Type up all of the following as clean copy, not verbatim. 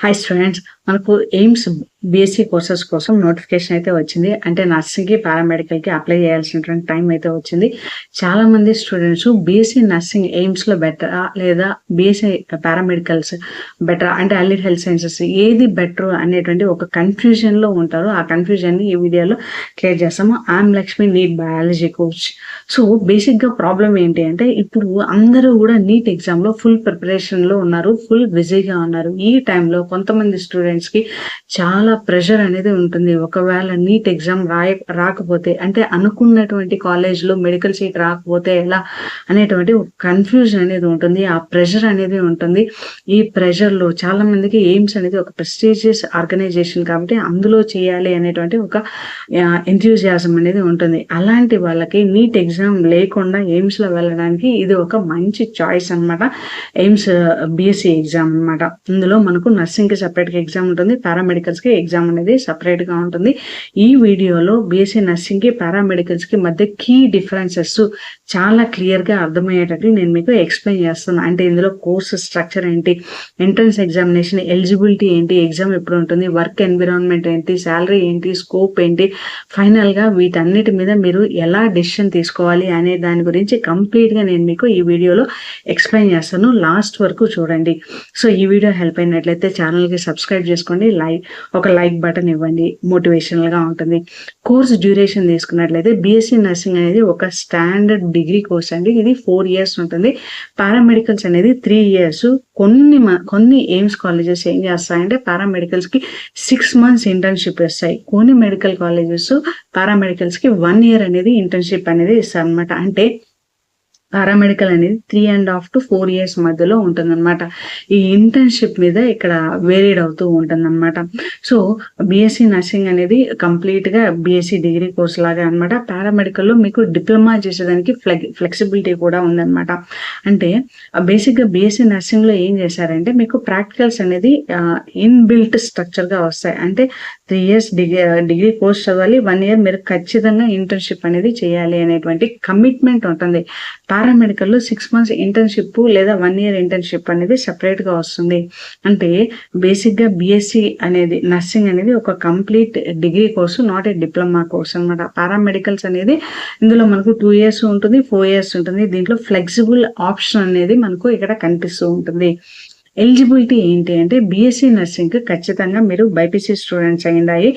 Hi students, మనకు AIIMS BSc courses కోసం notification అయితే వచ్చింది. అంటే నర్సింగ్కి పారామెడికల్కి అప్లై చేయాల్సినటువంటి టైం అయితే వచ్చింది. చాలామంది స్టూడెంట్స్ బీఎస్సీ నర్సింగ్ ఎయిమ్స్లో బెటరా లేదా బీఎస్సీ పారామెడికల్స్ బెటరా, అంటే అల్లిడ్ హెల్త్ సైన్సెస్ ఏది బెటర్ అనేటువంటి ఒక కన్ఫ్యూజన్లో ఉంటారు. ఆ కన్ఫ్యూజన్ని ఈ వీడియోలో క్లియర్ చేస్తాము. I'm Lakshmi, NEET biology coach. So బేసిక్గా ప్రాబ్లం ఏంటి అంటే, ఇప్పుడు అందరూ కూడా నీట్ ఎగ్జామ్లో ఫుల్ ప్రిపరేషన్లో ఉన్నారు, ఫుల్ బిజీగా ఉన్నారు. ఈ టైంలో కొంతమంది స్టూడెంట్స్కి చాలా ప్రెషర్ అనేది ఉంటుంది. ఒకవేళ నీట్ ఎగ్జామ్ రాకపోతే, అంటే అనుకున్నటువంటి కాలేజ్లో మెడికల్ సీట్ రాకపోతే ఎలా అనేటువంటి కన్ఫ్యూజన్ అనేది ఉంటుంది, ఆ ప్రెషర్ అనేది ఉంటుంది. ఈ ప్రెషర్లో చాలా మందికి ఎయిమ్స్ అనేది ఒక ప్రెస్టీజియస్ ఆర్గనైజేషన్ కాబట్టి అందులో చేయాలి అనేటువంటి ఒక ఎంథ్యూజియాజం అనేది ఉంటుంది. అలాంటి వాళ్ళకి నీట్ ఎగ్జామ్ లేకుండా ఎయిమ్స్లో వెళ్ళడానికి ఇది ఒక మంచి చాయిస్ అనమాట. ఎయిమ్స్ బీఎస్సీ ఎగ్జామ్ అనమాట. ఇందులో మనకు నర్సింగ్కి సపరేట్గా ఎగ్జామ్ ఉంటుంది, పారామెడికల్స్కి ఎగ్జామ్ అనేది సపరేట్గా ఉంటుంది. ఈ వీడియోలో బీఎస్సీ నర్సింగ్కి పారామెడికల్స్కి మధ్య కీ డిఫరెన్సెస్ చాలా క్లియర్గా అర్థమయ్యేటట్లు నేను మీకు ఎక్స్ప్లెయిన్ చేస్తున్నాను. అంటే ఇందులో కోర్సు స్ట్రక్చర్ ఏంటి, ఎంట్రన్స్ ఎగ్జామినేషన్ ఎలిజిబిలిటీ ఏంటి, ఎగ్జామ్ ఎప్పుడు ఉంటుంది, వర్క్ ఎన్విరాన్మెంట్ ఏంటి, శాలరీ ఏంటి, స్కోప్ ఏంటి, ఫైనల్గా వీటన్నిటి మీద మీరు ఎలా డెసిషన్ తీసుకోవాలి అనే దాని గురించి కంప్లీట్గా నేను మీకు ఈ వీడియోలో ఎక్స్ప్లెయిన్ చేస్తాను. లాస్ట్ వరకు చూడండి. సో ఈ వీడియో హెల్ప్ అయినట్లయితే ఛానల్కి సబ్స్క్రైబ్ చేసుకోండి, ఒక లైక్ బటన్ ఇవ్వండి, మోటివేషనల్గా ఉంటుంది. కోర్స్ డ్యూరేషన్ తీసుకున్నట్లయితే బీఎస్సీ నర్సింగ్ అనేది ఒక స్టాండర్డ్ డిగ్రీ కోర్స్ అండి. ఇది 4 years ఉంటుంది. పారామెడికల్స్ అనేది 3 years. కొన్ని ఎయిమ్స్ కాలేజెస్ ఏం చేస్తాయంటే పారామెడికల్స్కి 6 months ఇంటర్న్షిప్ ఇస్తాయి. కొన్ని మెడికల్ కాలేజెస్ పారామెడికల్స్కి 1 year అనేది ఇంటర్న్షిప్ అనేది ఇస్తారు అనమాట. అంటే పారామెడికల్ అనేది 3.5 to 4 years మధ్యలో ఉంటుందన్నమాట. ఈ ఇంటర్న్షిప్ మీద ఇక్కడ వేరీడ్ అవుతూ ఉంటుందన్నమాట. సో బీఎస్సీ నర్సింగ్ అనేది కంప్లీట్గా బీఎస్సీ డిగ్రీ కోర్స్ లాగా అనమాట. పారామెడికల్లో మీకు డిప్లొమా చేసేదానికి ఫ్లెక్సిబిలిటీ కూడా ఉందన్నమాట. అంటే బేసిక్గా బీఎస్సీ నర్సింగ్లో ఏం చేశారంటే మీకు ప్రాక్టికల్స్ అనేది ఇన్బిల్ట్ స్ట్రక్చర్గా వస్తాయి. అంటే 3 years డిగ్రీ కోర్స్ చదవాలి, 1 year మీరు ఖచ్చితంగా ఇంటర్న్షిప్ అనేది చేయాలి అనేటువంటి కమిట్మెంట్ ఉంటుంది. పారామెడికల్లో 6 months ఇంటర్న్షిప్ లేదా 1 year ఇంటర్న్షిప్ అనేది సపరేట్గా వస్తుంది. అంటే బేసిక్గా బీఎస్సీ అనేది నర్సింగ్ అనేది ఒక complete degree course, not a diploma course అనమాట. పారామెడికల్స్ అనేది ఇందులో మనకు 2 years ఉంటుంది, 4 years ఉంటుంది. దీంట్లో ఫ్లెక్సిబుల్ ఆప్షన్ అనేది మనకు ఇక్కడ కనిపిస్తూ ఉంటుంది. ఎలిజిబిలిటీ ఏంటి అంటే బీఎస్సీ నర్సింగ్కి ఖచ్చితంగా మీరు బైపీసీ స్టూడెంట్స్ అయ్యిండాయి,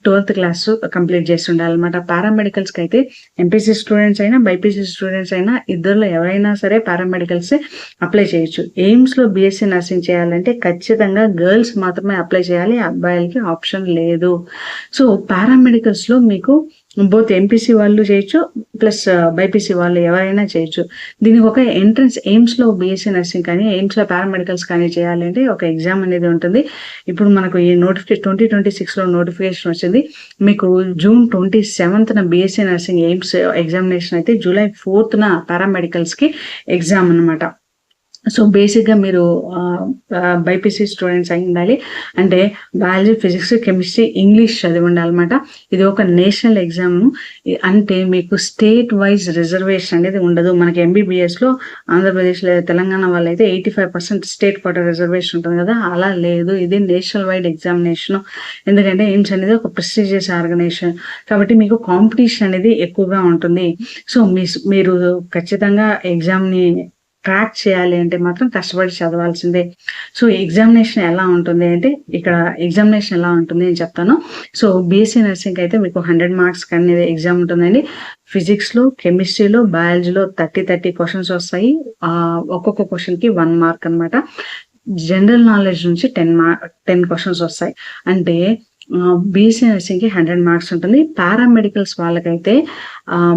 12th class కంప్లీట్ చేసి ఉండాలన్నమాట. పారామెడికల్స్కి అయితే ఎంపీసీ స్టూడెంట్స్ అయినా బైపీసీ స్టూడెంట్స్ అయినా ఇద్దరులో ఎవరైనా సరే పారామెడికల్స్ అప్లై చేయొచ్చు. ఎయిమ్స్లో బీఎస్సీ నర్సింగ్ చేయాలంటే ఖచ్చితంగా గర్ల్స్ మాత్రమే అప్లై చేయాలి, అబ్బాయిలకి ఆప్షన్ లేదు. సో పారామెడికల్స్లో మీకు బోత్ ఎంపీసీ వాళ్ళు చేయొచ్చు, ప్లస్ బైపీసీ వాళ్ళు ఎవరైనా చేయొచ్చు. దీనికి ఒక ఎంట్రన్స్ ఎయిమ్స్లో బీఎస్సీ నర్సింగ్ కానీ ఎయిమ్స్లో పారామెడికల్స్ కానీ చేయాలంటే ఒక ఎగ్జామ్ అనేది ఉంటుంది. ఇప్పుడు మనకు ఈ 2026లో నోటిఫికేషన్ వచ్చింది. మీకు June 27th BSc nursing AIIMS examination అయితే July 4th పారామెడికల్స్కి ఎగ్జామ్ అనమాట. సో బేసిక్గా మీరు బైపీసీ స్టూడెంట్స్ అయి ఉండాలి. అంటే బయాలజీ, ఫిజిక్స్, కెమిస్ట్రీ, ఇంగ్లీష్ చదివి ఉండాలన్నమాట. ఇది ఒక నేషనల్ ఎగ్జామ్. అంటే మీకు స్టేట్ వైజ్ రిజర్వేషన్ అనేది ఉండదు. మనకి ఎంబీబీఎస్లో ఆంధ్రప్రదేశ్ లేదా తెలంగాణ వాళ్ళైతే 85% స్టేట్ కోటా రిజర్వేషన్ ఉంటుంది కదా, అలా లేదు. ఇది నేషనల్ వైడ్ ఎగ్జామినేషన్. ఎందుకంటే ఎయిమ్స్ అనేది ఒక ప్రెస్టీజియస్ ఆర్గనైజేషన్ కాబట్టి మీకు కాంపిటీషన్ అనేది ఎక్కువగా ఉంటుంది. సో మీరు ఖచ్చితంగా ఎగ్జామ్ని ట్రాక్ చేయాలి అంటే మాత్రం కష్టపడి చదవాల్సిందే. సో ఎగ్జామినేషన్ ఎలా ఉంటుంది అంటే, ఇక్కడ ఎగ్జామినేషన్ ఎలా ఉంటుంది అని చెప్తాను. సో బీఎస్సీ నర్సింగ్ అయితే మీకు 100 marks అనేది ఎగ్జామ్ ఉంటుందండి. ఫిజిక్స్లో, కెమిస్ట్రీలో, బయాలజీలో 30 questions వస్తాయి. ఒక్కొక్క క్వశ్చన్కి 1 mark అనమాట. జనరల్ నాలెడ్జ్ నుంచి 10 questions వస్తాయి. అంటే బీఎస్సీ నర్సింగ్కి 100 marks ఉంటుంది. పారామెడికల్స్ వాళ్ళకైతే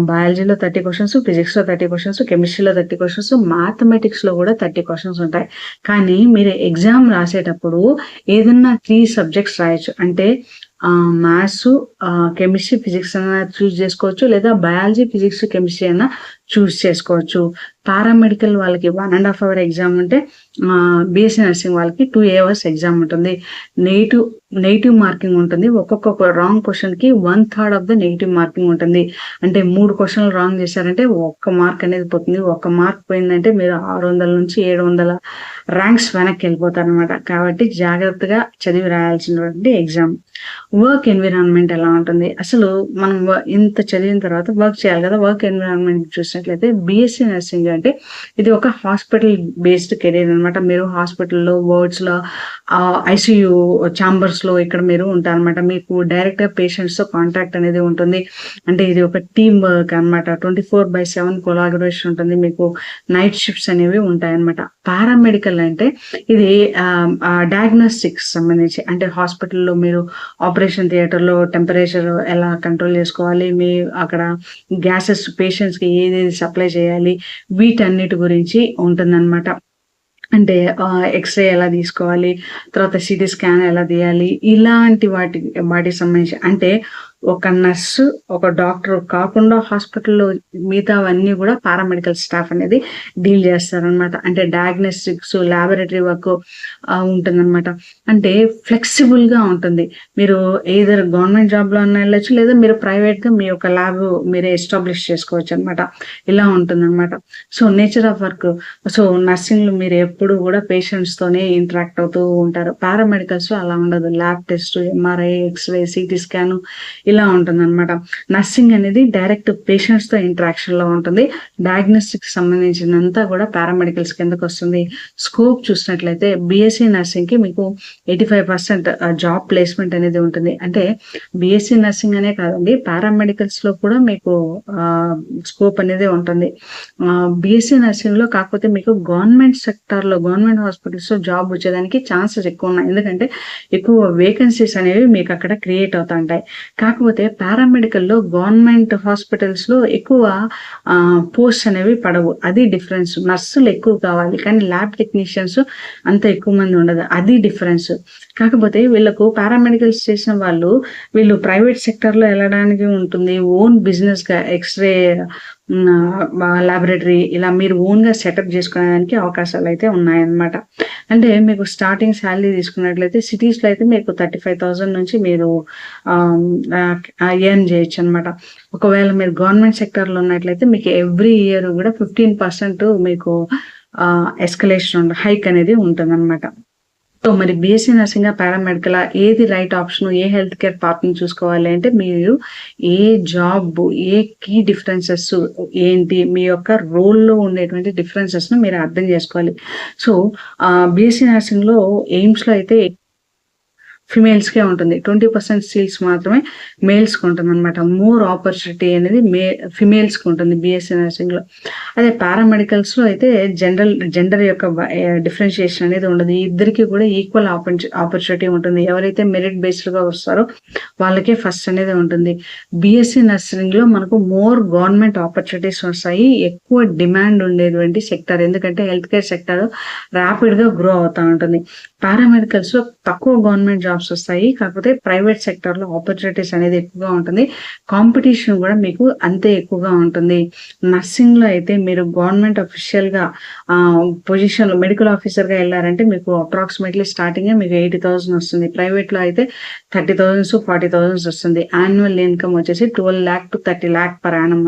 బయాలజీలో 30 questions, ఫిజిక్స్లో 30 questions, కెమిస్ట్రీలో 30 questions, మ్యాథమెటిక్స్లో కూడా 30 questions ఉంటాయి. కానీ మీరు ఎగ్జామ్ రాసేటప్పుడు ఏదన్నా 3 subjects రాయొచ్చు. అంటే మ్యాథ్స్, కెమిస్ట్రీ, ఫిజిక్స్ అయినా చూస్ చేసుకోవచ్చు, లేదా బయాలజీ, ఫిజిక్స్, కెమిస్ట్రీ అయినా చూస్ చేసుకోవచ్చు. పారామెడికల్ వాళ్ళకి 1.5 అవర్ ఎగ్జామ్ ఉంటే బీఎస్సీ నర్సింగ్ వాళ్ళకి 2 అవర్స్ ఎగ్జామ్ ఉంటుంది. నెగిటివ్ మార్కింగ్ ఉంటుంది. ఒక్కొక్క రాంగ్ క్వశ్చన్కి 1/3 ఆఫ్ ద నెగిటివ్ మార్కింగ్ ఉంటుంది. అంటే 3 క్వశ్చన్లు రాంగ్ చేశారంటే 1 మార్క్ అనేది పోతుంది. 1 మార్క్ పోయిందంటే మీరు 600 నుంచి 700 ర్యాంక్స్ వెనక్కి వెళ్ళిపోతారు అనమాట. కాబట్టి జాగ్రత్తగా చదివి రాయాల్సినటువంటి ఎగ్జామ్. వర్క్ ఎన్విరాన్మెంట్ ఎలా ఉంటుంది? అసలు మనం ఇంత చదివిన తర్వాత వర్క్ చేయాలి కదా. వర్క్ ఎన్విరాన్మెంట్ చూసినట్లయితే బీఎస్సీ నర్సింగ్ అంటే ఇది ఒక హాస్పిటల్ బేస్డ్ కెరీర్ అనమాట. మీరు హాస్పిటల్లో వార్డ్స్లో ఐసీయూ ఛాంబర్స్లో ఇక్కడ మీరు ఉంటారనమాట. మీకు డైరెక్ట్గా పేషెంట్స్తో కాంటాక్ట్ అనేది ఉంటుంది. అంటే ఇది ఒక టీమ్ వర్క్ అనమాట. 24/7 కొలాబరేషన్ ఉంటుంది. మీకు నైట్ షిఫ్ట్స్ అనేవి ఉంటాయన్నమాట. పారామెడికల్ అంటే ఇది డయాగ్నోస్టిక్స్ సంబంధించి, అంటే హాస్పిటల్లో మీరు ఆపరేషన్ థియేటర్లో టెంపరేచర్ ఎలా కంట్రోల్ చేసుకోవాలి, మీ అక్కడ గ్యాసెస్ పేషెంట్స్కి ఏదేది సప్లై చేయాలి, వీటన్నిటి గురించి ఉంటుందన్నమాట. అంటే ఎక్స్రే ఎలా తీసుకోవాలి, తర్వాత సిటీ స్కాన్ ఎలా తీయాలి, ఇలాంటి వాటికి సంబంధించి, అంటే ఒక నర్సు ఒక డాక్టర్ కాకుండా హాస్పిటల్లో మిగతావన్నీ కూడా పారామెడికల్ స్టాఫ్ అనేది డీల్ చేస్తారనమాట. అంటే డయాగ్నోస్టిక్స్, ల్యాబొరేటరీ వర్క్ ఉంటుందన్నమాట. అంటే ఫ్లెక్సిబుల్గా ఉంటుంది. మీరు ఏదర్ గవర్నమెంట్ జాబ్లో అన్నా వెళ్ళచ్చు, లేదా మీరు ప్రైవేట్గా మీ యొక్క ల్యాబ్ మీరే ఎస్టాబ్లిష్ చేసుకోవచ్చు అనమాట. ఇలా ఉంటుందన్నమాట. So nature of work, so నర్సింగ్లో మీరు ఎప్పుడు కూడా పేషెంట్స్తోనే ఇంటరాక్ట్ అవుతూ ఉంటారు. పారామెడికల్స్లో అలా ఉండదు. Lab test, MRI, X-ray, CT scan ఇలా ఉంటుంది అనమాట. నర్సింగ్ అనేది డైరెక్ట్ పేషెంట్స్ తో ఇంటరాక్షన్ లో ఉంటుంది. డయాగ్నోస్టిక్స్ సంబంధించినంతా కూడా పారామెడికల్స్ కిందకు వస్తుంది. స్కోప్ చూసినట్లయితే బీఎస్సీ నర్సింగ్ కి మీకు 85% జాబ్ ప్లేస్మెంట్ అనేది ఉంటుంది. అంటే బీఎస్సీ నర్సింగ్ అనే కాదండి, పారామెడికల్స్ లో కూడా మీకు స్కోప్ అనేది ఉంటుంది. బీఎస్సీ నర్సింగ్ లో కాకపోతే మీకు గవర్నమెంట్ సెక్టార్ లో, గవర్నమెంట్ హాస్పిటల్స్ లో జాబ్ వచ్చేదానికి ఛాన్సెస్ ఎక్కువ ఉన్నాయి. ఎందుకంటే ఎక్కువ వేకెన్సీస్ అనేవి మీకు అక్కడ క్రియేట్ అవుతా ఉంటాయి. కాకపోతే పారామెడికల్లో గవర్నమెంట్ హాస్పిటల్స్ లో ఎక్కువ పోస్ట్ అనేవి పడవు. అది డిఫరెన్స్. నర్సులు ఎక్కువ కావాలి, కానీ ల్యాబ్ టెక్నీషియన్స్ అంత ఎక్కువ మంది ఉండదు. అది డిఫరెన్స్. కాకపోతే వీళ్ళకు పారామెడికల్స్ చేసిన వీళ్ళు ప్రైవేట్ సెక్టర్ లో వెళ్ళడానికి ఉంటుంది. ఓన్ బిజినెస్ గా ఎక్స్రే ల్యాబొరేటరీ ఇలా మీరు ఓన్ గా సెటప్ చేసుకోవడానికి అవకాశాలు అయితే ఉన్నాయన్నమాట. అంటే మీకు స్టార్టింగ్ శాలరీ తీసుకున్నట్లయితే సిటీస్ లో అయితే మీకు 35,000 నుంచి మీరు ఎర్న్ చేయొచ్చు అనమాట. ఒకవేళ మీరు గవర్నమెంట్ సెక్టర్ లో ఉన్నట్లయితే మీకు ఎవ్రీ ఇయర్ కూడా 15% మీకు ఎస్కలేషన్ హైక్ అనేది ఉంటుంది అనమాట. సో మరి బీఎస్సీ నర్సింగ్ పారామెడికల్ ఏది రైట్ ఆప్షన్, ఏ హెల్త్ కేర్ పార్ట్ని చూసుకోవాలి అంటే మీరు ఏ జాబ్, ఏ కీ డిఫరెన్సెస్ ఏంటి, మీ యొక్క రోల్లో ఉండేటువంటి డిఫరెన్సెస్ను మీరు అర్థం చేసుకోవాలి. సో బీఎస్సీ నర్సింగ్లో ఎయిమ్స్లో అయితే ఫిమేల్స్కే ఉంటుంది. 20% సీట్స్ మాత్రమే మేల్స్కి ఉంటుంది అనమాట. మోర్ ఆపర్చునిటీ అనేది ఫిమేల్స్కి ఉంటుంది బీఎస్సీ నర్సింగ్లో. అదే పారామెడికల్స్లో అయితే జెండర్ యొక్క డిఫరెన్షియేషన్ అనేది ఉండదు. ఇద్దరికి కూడా ఈక్వల్ ఆపర్చునిటీ ఉంటుంది. ఎవరైతే మెరిట్ బేస్డ్గా వస్తారో వాళ్ళకే ఫస్ట్ అనేది ఉంటుంది. బీఎస్సీ నర్సింగ్లో మనకు మోర్ గవర్నమెంట్ ఆపర్చునిటీస్ వస్తాయి. ఎక్కువ డిమాండ్ ఉండేటువంటి సెక్టర్, ఎందుకంటే హెల్త్ కేర్ సెక్టర్ ర్యాపిడ్గా గ్రో అవుతూ ఉంటుంది. పారామెడికల్స్లో తక్కువ గవర్నమెంట్ జాబ్స్ వస్తాయి, కాకపోతే ప్రైవేట్ సెక్టర్లో ఆపర్చునిటీస్ అనేది ఎక్కువగా ఉంటుంది. కాంపిటీషన్ కూడా మీకు అంతే ఎక్కువగా ఉంటుంది. నర్సింగ్లో అయితే మీరు గవర్నమెంట్ అఫీషియల్గా పొజిషన్లో మెడికల్ ఆఫీసర్గా వెళ్ళారంటే మీకు అప్రాక్సిమేట్లీ స్టార్టింగే మీకు 80,000 వస్తుంది. ప్రైవేట్లో అయితే 30,000 to 40,000 వస్తుంది. యాన్యువల్ ఇన్కమ్ వచ్చేసి 12 lakh to 30 lakh per annum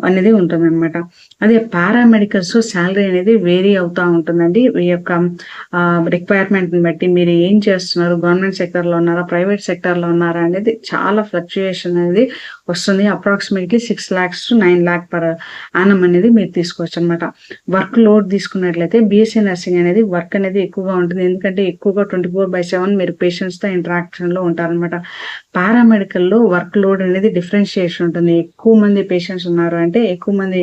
అనేది ఉంటుంది అనమాట. అదే పారామెడికల్స్ శాలరీ అనేది వేరీ అవుతూ ఉంటుందండి. ఈ యొక్క రిక్వైర్మెంట్ని బట్టి మీరు ఏం చేస్తున్నారు, గవర్నమెంట్ సెక్టర్లో ఉన్నారా, ప్రైవేట్ సెక్టర్లో ఉన్నారా అనేది చాలా ఫ్లక్చుయేషన్ అనేది వస్తుంది. Approximately 6 lakhs to 9 lakh per annum అనేది మీరు తీసుకోవచ్చు అనమాట. వర్క్ లోడ్ తీసుకున్నట్లయితే బీఎస్సీ నర్సింగ్ అనేది వర్క్ అనేది ఎక్కువగా ఉంటుంది. ఎందుకంటే ఎక్కువగా 24/7 మీరు పేషెంట్స్తో ఇంటరాక్షన్లో ఉంటారనమాట. పారామెడికల్లో వర్క్ లోడ్ అనేది డిఫరెన్షియేషన్ ఉంటుంది. ఎక్కువ మంది పేషెంట్స్ ఉన్నారు అంటే, ఎక్కువ మంది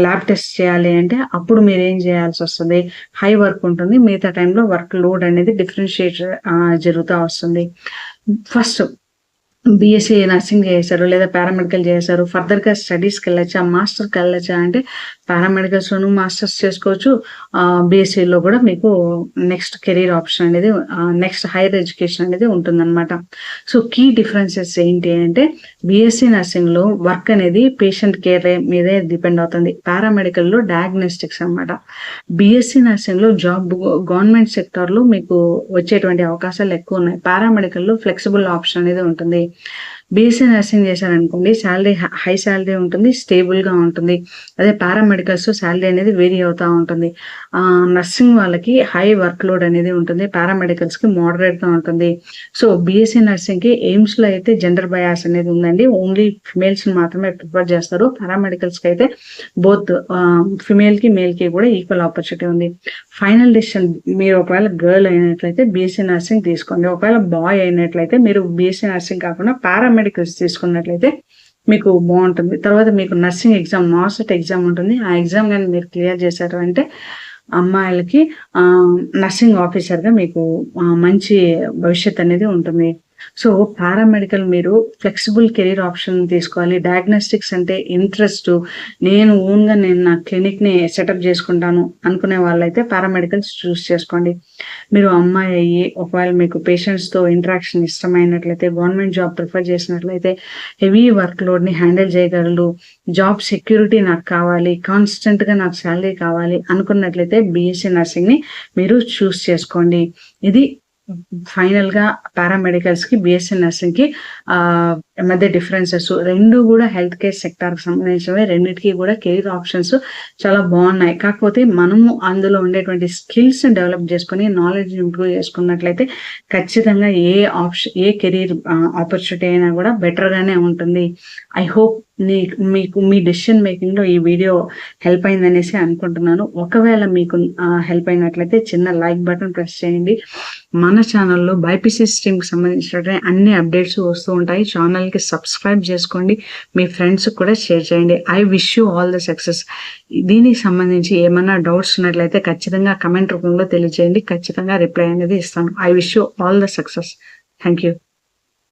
ల్యాబ్ టెస్ట్ చేయాలి అంటే అప్పుడు మీరు ఏం చేయాల్సి వస్తుంది, హై వర్క్ ఉంటుంది. మిగతా టైంలో వర్క్ లోడ్ అనేది డిఫరెన్షియేట్ జరుగుతూ వస్తుంది. ఫస్ట్ బీఎస్సీ నర్సింగ్ చేశారు లేదా పారామెడికల్ చేశారు, ఫర్దర్గా స్టడీస్కి వెళ్ళచ్చా, మాస్టర్కి వెళ్ళచ్చా అంటే పారామెడికల్స్‌లోను మాస్టర్స్ చేసుకోవచ్చు. బీఎస్సీలో కూడా మీకు నెక్స్ట్ కెరీర్ ఆప్షన్ అనేది నెక్స్ట్ హైయర్ ఎడ్యుకేషన్ అనేది ఉంటుందన్నమాట. సో, కీ డిఫరెన్సెస్ ఏంటి అంటే బీఎస్సీ నర్సింగ్‌లో వర్క్ అనేది పేషెంట్ కేర్ మీదే డిపెండ్ అవుతుంది. పారామెడికల్‌లో డయాగ్నోస్టిక్స్ అన్నమాట. బీఎస్సీ నర్సింగ్‌లో గవర్నమెంట్ సెక్టార్‌లో మీకు వచ్చేటువంటి అవకాశాలు ఎక్కువున్నాయి. పారామెడికల్‌లో ఫ్లెక్సిబుల్ ఆప్షన్ అనేది ఉంటుంది. బీఎస్సీ నర్సింగ్ చేశారనుకోండి సాలరీ హై సాలరీ ఉంటుంది. స్టేబుల్‌గా ఉంటుంది. అదే పారామెడికల్స్‌లో సాలరీ అనేది వేరీ అవుతా ఉంటుంది. నర్సింగ్ వాళ్ళకి హై వర్క్ లోడ్ అనేది ఉంటుంది. పారామెడికల్స్‌కి మోడరేట్‌గా ఉంటుంది. సో, బీఎస్సీ నర్సింగ్‌కి ఎయిమ్స్‌లో అయితే జెండర్ బయాస్ అనేది ఉందండి. ఓన్లీ ఫిమేల్స్‌ని మాత్రమే ప్రిఫర్ చేస్తారు. పారామెడికల్స్‌కి అయితే బోత్ ఫిమేల్‌కి, మేల్‌కి కూడా ఈక్వల్ ఆపర్చునిటీ ఉంది. ఫైనల్ డెసిషన్ మీరు ఒకవేళ గర్ల్ అయినట్లయితే బీఎస్సీ నర్సింగ్ తీసుకోండి. ఒకవేళ బాయ్ అయినట్లయితే మీరు బీఎస్సీ నర్సింగ్ కాకుండా పారామెడికల్స్ తీసుకున్నట్లయితే మీకు బాగుంటుంది. తర్వాత మీకు నర్సింగ్ ఎగ్జామ్ నాసెట్ ఎగ్జామ్ ఉంటుంది. ఆ ఎగ్జామ్ గాని మీరు క్లియర్ చేశారు అంటే అమ్మాయిలకి నర్సింగ్ ఆఫీసర్‌గా మీకు మంచి భవిష్యత్ అనేది ఉంటుంది. సో, పారామెడికల్ మీరు ఫ్లెక్సిబుల్ కెరీర్ ఆప్షన్ తీసుకోవాలి. డయాగ్నోస్టిక్స్ అంటే ఇంట్రెస్ట్ నేను నా క్లినిక్‌ని సెటప్ చేసుకుంటాను అనుకునే వాళ్ళైతే పారామెడికల్స్ చూస్ చేసుకోండి. మీరు అమ్మాయి అయ్యి ఒకవేళ మీకు పేషెంట్స్‌తో ఇంటరాక్షన్ ఇష్టమైనట్లయితే గవర్నమెంట్ జాబ్ ప్రిఫర్ చేసినట్లయితే హెవీ వర్క్ లోడ్‌ని హ్యాండిల్ చేయగలరు. జాబ్ సెక్యూరిటీ నాకు కావాలి. కాన్స్టెంట్‌గా నాకు సాలరీ కావాలి అనుకున్నట్లయితే బీఎస్సీ నర్సింగ్‌ని మీరు చూస్ చేసుకోండి. ఇది ఫైనల్‌గా పారామెడికల్స్‌కి, బీఎస్సీ నర్సింగ్‌కి మధ్య డిఫరెన్సెస్. 2 కూడా హెల్త్ కేర్ సెక్టార్‌కి సంబంధించినవే. రెండిటికి కూడా కెరీర్ ఆప్షన్స్ చాలా బాగున్నాయి. కాకపోతే మనము అందులో ఉండేటువంటి స్కిల్స్‌ని డెవలప్ చేసుకొని నాలెడ్జ్ ఇంప్రూవ్ చేసుకున్నట్లయితే ఖచ్చితంగా ఏ కెరీర్ ఆపర్చునిటీ అయినా కూడా బెటర్‌గానే ఉంటుంది. ఐ హోప్ మీకు మీ డెసిషన్ మేకింగ్‌లో ఈ వీడియో హెల్ప్ అయిందనేసి అనుకుంటున్నాను. ఒకవేళ మీకు హెల్ప్ అయినట్లయితే చిన్న లైక్ బటన్ ప్రెస్ చేయండి. మన ఛానల్‌లో బైపీసీ స్ట్రీమ్‌కి సంబంధించినటువంటి అన్ని అప్డేట్స్ వస్తూ ఉంటాయి. ఛానల్‌కి సబ్స్క్రైబ్ చేసుకోండి. మీ ఫ్రెండ్స్‌కి కూడా షేర్ చేయండి. I wish you all the success. దీనికి సంబంధించి ఏమన్నా డౌట్స్ ఉన్నట్లయితే ఖచ్చితంగా కమెంట్ రూపంలో తెలియజేయండి. ఖచ్చితంగా రిప్లై అనేది ఇస్తాను. I wish you all the success. Thank you.